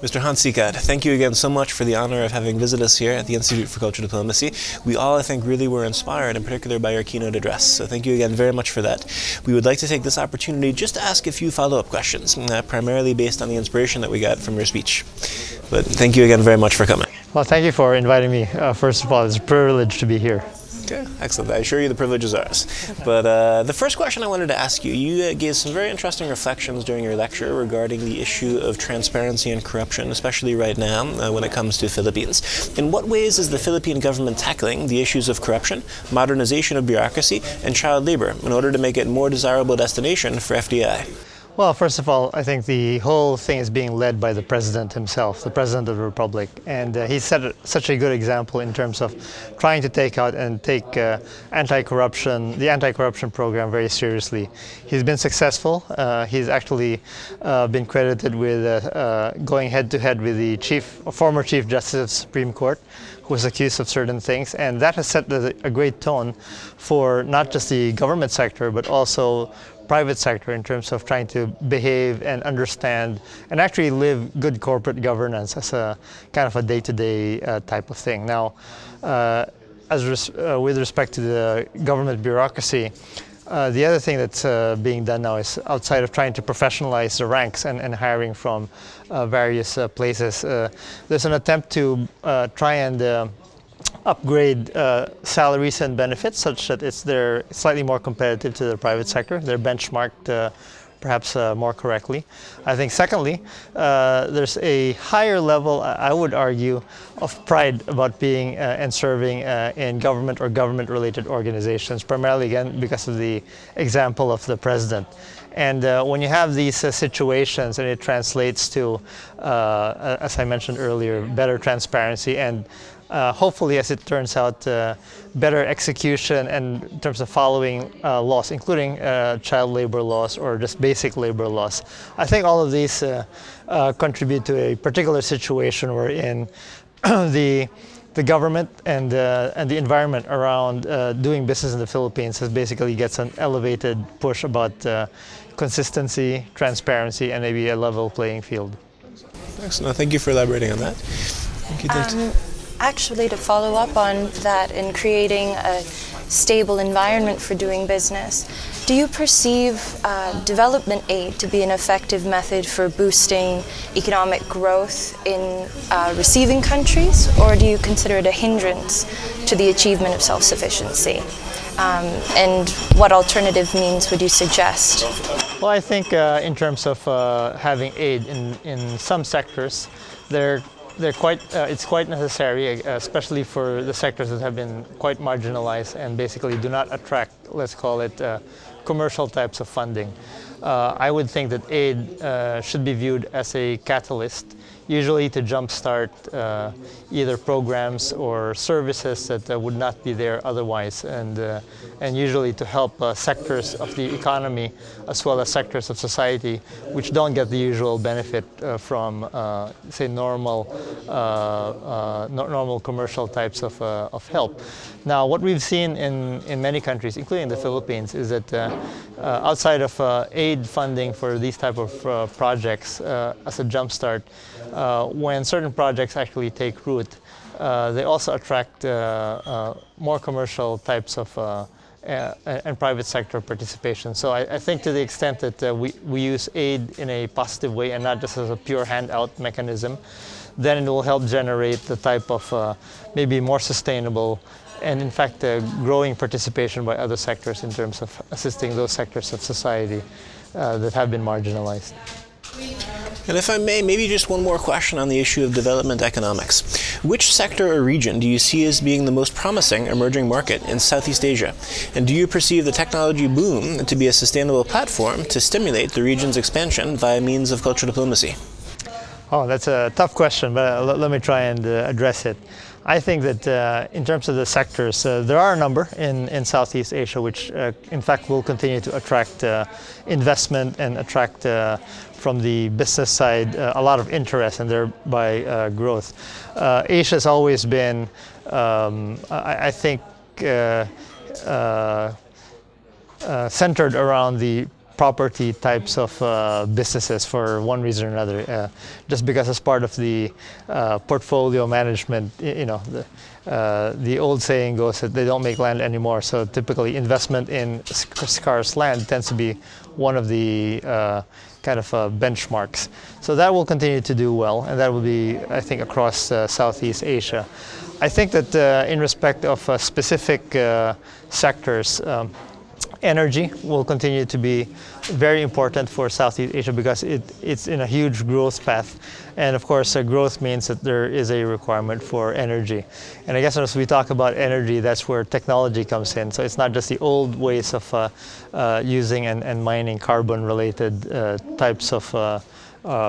Mr. Sicat, thank you again so much for the honor of having visited us here at the Institute for Cultural Diplomacy. We all, I think, really were inspired, in particular by your keynote address. So thank you again very much for that. We would like to take this opportunity just to ask a few follow-up questions, primarily based on the inspiration that we got from your speech. But thank you again very much for coming. Well, thank you for inviting me. First of all, it's a privilege to be here. Okay, excellent. I assure you the privilege is ours. But the first question I wanted to ask you, you gave some very interesting reflections during your lecture regarding the issue of transparency and corruption, especially right now when it comes to Philippines. In what ways is the Philippine government tackling the issues of corruption, modernization of bureaucracy, and child labor in order to make it a more desirable destination for FDI? Well, first of all, I think the whole thing is being led by the President himself, the President of the Republic. And he set such a good example in terms of trying to take out and take the anti-corruption program very seriously. He's been successful. He's actually been credited with going head-to-head with the former Chief Justice of the Supreme Court, who was accused of certain things. And that has set a great tone for not just the government sector, but also private sector in terms of trying to behave and understand and actually live good corporate governance as a kind of a day-to-day type of thing. Now, with respect to the government bureaucracy, the other thing that's being done now is outside of trying to professionalize the ranks and hiring from various places, there's an attempt to try and upgrade salaries and benefits such that they're slightly more competitive to the private sector. They're benchmarked perhaps more correctly. I think secondly, there's a higher level, I would argue, of pride about being and serving in government or government-related organizations, primarily again because of the example of the President. And when you have these situations and it translates to, as I mentioned earlier, better transparency and hopefully, as it turns out, better execution and in terms of following laws, including child labor laws or just basic labor laws. I think all of these contribute to a particular situation wherein the government and the environment around doing business in the Philippines basically gets an elevated push about consistency, transparency, and maybe a level playing field. Excellent. Thank you for elaborating on that. Thank you. Actually, to follow up on that, in creating a stable environment for doing business, do you perceive development aid to be an effective method for boosting economic growth in receiving countries, or do you consider it a hindrance to the achievement of self-sufficiency? And what alternative means would you suggest? Well, I think in terms of having aid in some sectors, it's quite necessary, especially for the sectors that have been quite marginalized and basically do not attract, let's call it, commercial types of funding. I would think that aid should be viewed as a catalyst, usually to jumpstart either programs or services that would not be there otherwise, and usually to help sectors of the economy as well as sectors of society which don't get the usual benefit from, say, normal commercial types of help. Now, what we've seen in many countries, including the Philippines, is that outside of aid funding for these type of projects as a jumpstart, when certain projects actually take root, they also attract more commercial types of and private sector participation. So I think to the extent that we use aid in a positive way and not just as a pure handout mechanism, then it will help generate the type of maybe more sustainable and in fact growing participation by other sectors in terms of assisting those sectors of society that have been marginalized. And if I may, maybe just one more question on the issue of development economics. Which sector or region do you see as being the most promising emerging market in Southeast Asia? And do you perceive the technology boom to be a sustainable platform to stimulate the region's expansion via means of cultural diplomacy? Oh, that's a tough question, but let me try and address it. I think that in terms of the sectors, there are a number in Southeast Asia which in fact will continue to attract investment and attract from the business side a lot of interest and thereby growth. Asia has always been, I think, centered around the property types of businesses for one reason or another, just because as part of the portfolio management, the old saying goes that they don't make land anymore. So typically investment in scarce land tends to be one of the kind of benchmarks. So that will continue to do well, and that will be, I think, across Southeast Asia. I think that in respect of specific sectors, energy will continue to be very important for Southeast Asia because it's in a huge growth path. And of course, growth means that there is a requirement for energy. And I guess as we talk about energy, that's where technology comes in. So it's not just the old ways of using and mining carbon-related types of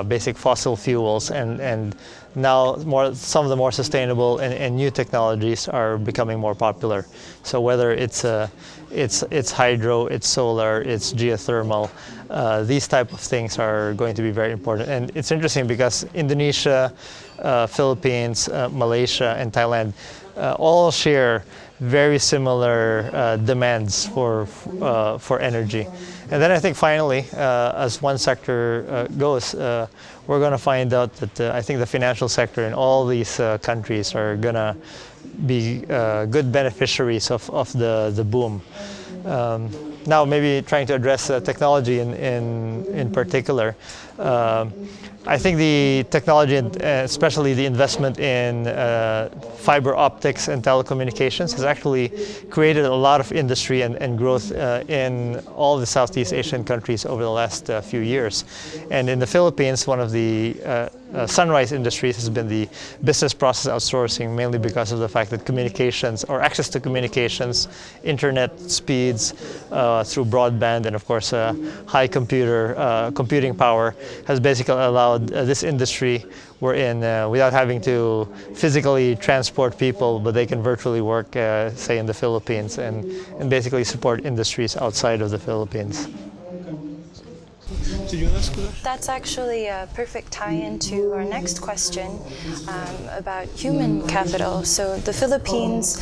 basic fossil fuels, and now some of the more sustainable and new technologies are becoming more popular. So whether it's hydro, it's solar, it's geothermal, these type of things are going to be very important. And it's interesting because Indonesia, Philippines, Malaysia, and Thailand all share very similar demands for energy. And then I think finally, as one sector goes, we're going to find out that I think the financial sector in all these countries are going to be good beneficiaries of the boom. Now, maybe trying to address technology in particular. I think the technology, especially the investment in fiber optics and telecommunications, has actually created a lot of industry and growth in all the Southeast Asian countries over the last few years. And in the Philippines, one of the sunrise industries has been the business process outsourcing, mainly because of the fact that communications, or access to communications, internet speeds through broadband, and of course high computing power has basically allowed this industry we're in without having to physically transport people, but they can virtually work, say, in the Philippines and basically support industries outside of the Philippines. That's actually a perfect tie-in to our next question about human capital. So the Philippines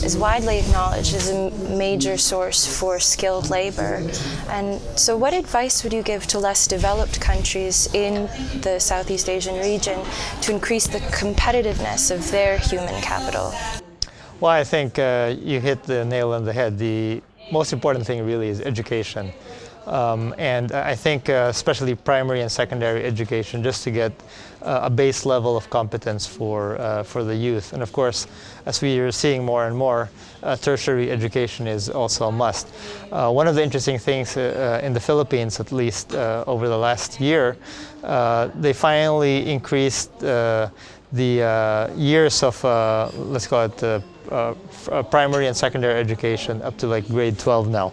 is widely acknowledged as a major source for skilled labor. And so what advice would you give to less developed countries in the Southeast Asian region to increase the competitiveness of their human capital? Well, I think you hit the nail on the head. The most important thing really is education. And I think especially primary and secondary education, just to get a base level of competence for the youth. And of course, as we are seeing more and more, tertiary education is also a must. One of the interesting things in the Philippines, at least over the last year, they finally increased the years of, let's call it, primary and secondary education up to like grade 12 now.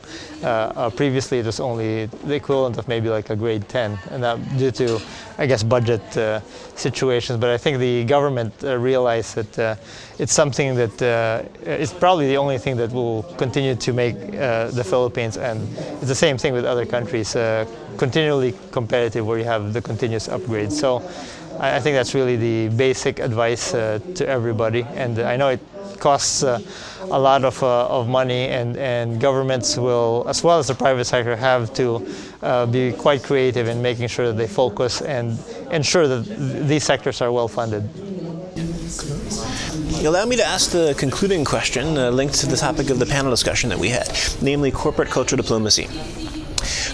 Previously it was only the equivalent of maybe like a grade 10, and that due to, I guess, budget situations. But I think the government realized that it's something that is probably the only thing that will continue to make the Philippines, and it's the same thing with other countries, continually competitive, where you have the continuous upgrades. So I think that's really the basic advice to everybody, and I know it costs a lot of money, and governments will, as well as the private sector, have to be quite creative in making sure that they focus and ensure that these sectors are well funded. Allow me to ask the concluding question linked to the topic of the panel discussion that we had, namely corporate culture diplomacy.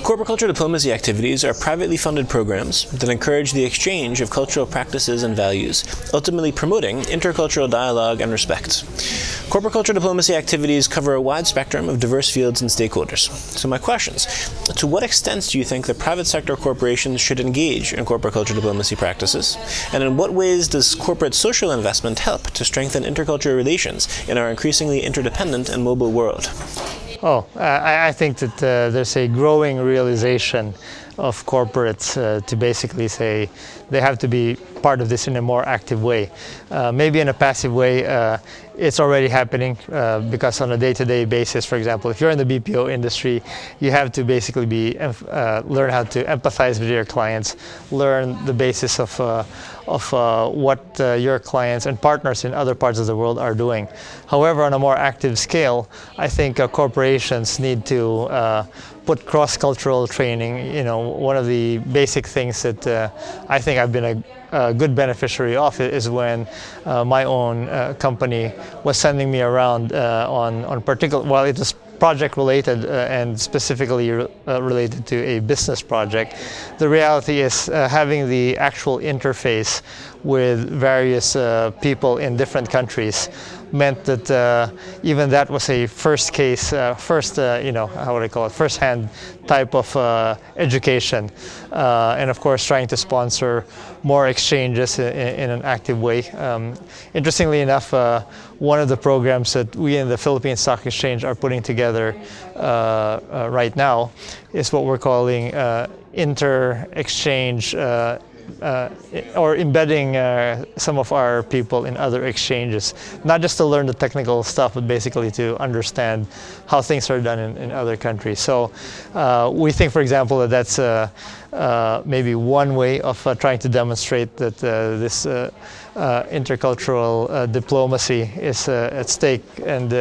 Corporate culture diplomacy activities are privately funded programs that encourage the exchange of cultural practices and values, ultimately promoting intercultural dialogue and respect. Corporate culture diplomacy activities cover a wide spectrum of diverse fields and stakeholders. So my questions: to what extent do you think that private sector corporations should engage in corporate culture diplomacy practices? And in what ways does corporate social investment help to strengthen intercultural relations in our increasingly interdependent and mobile world? I think that there's a growing realization of corporates to basically say they have to be part of this in a more active way. Maybe in a passive way, it's already happening because on a day-to-day basis, for example, if you're in the BPO industry, you have to basically learn how to empathize with your clients, learn the basis of what your clients and partners in other parts of the world are doing. However, on a more active scale, I think corporations need to put cross-cultural training. You know, one of the basic things that I think I've been a good beneficiary of is when my own company was sending me around on particular, well, it was project related and specifically related to a business project. The reality is having the actual interface with various people in different countries meant that even that was a first case, you know, how would I call it, first-hand type of education. And of course, trying to sponsor more exchanges in an active way. Interestingly enough, one of the programs that we in the Philippine Stock Exchange are putting together right now is what we're calling inter-exchange or embedding some of our people in other exchanges, not just to learn the technical stuff, but basically to understand how things are done in other countries. So we think, for example, that that's maybe one way of trying to demonstrate that this intercultural diplomacy is at stake, and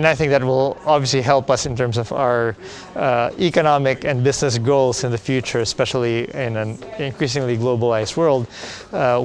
I think that will obviously help us in terms of our economic and business goals in the future, especially in an increasingly globalized world.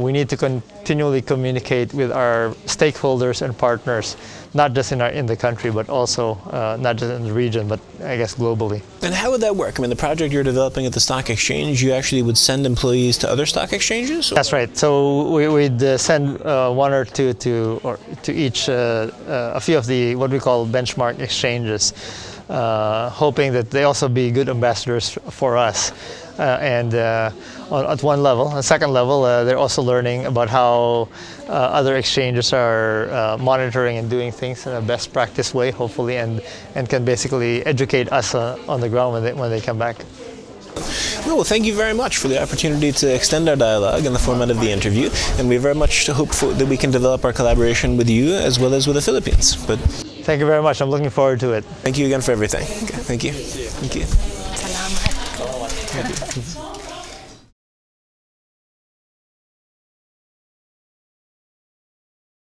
We need to continually communicate with our stakeholders and partners, not just in the country, but also not just in the region, but I guess globally. And how would that work? I mean, the project you're developing at the stock exchange, you actually would send employees to other stock exchanges? That's right. So we'd send one or two to each, a few of the what we call benchmark exchanges, hoping that they also be good ambassadors for us. At one level. On second level, they're also learning about how other exchanges are monitoring and doing things in a best practice way, hopefully, and can basically educate us on the ground when they come back. Well, thank you very much for the opportunity to extend our dialogue in the format of the interview, and we very much hope that we can develop our collaboration with you as well as with the Philippines. But thank you very much. I'm looking forward to it. Thank you again for everything. Okay, thank you. Thank you. Salamat. Thank you.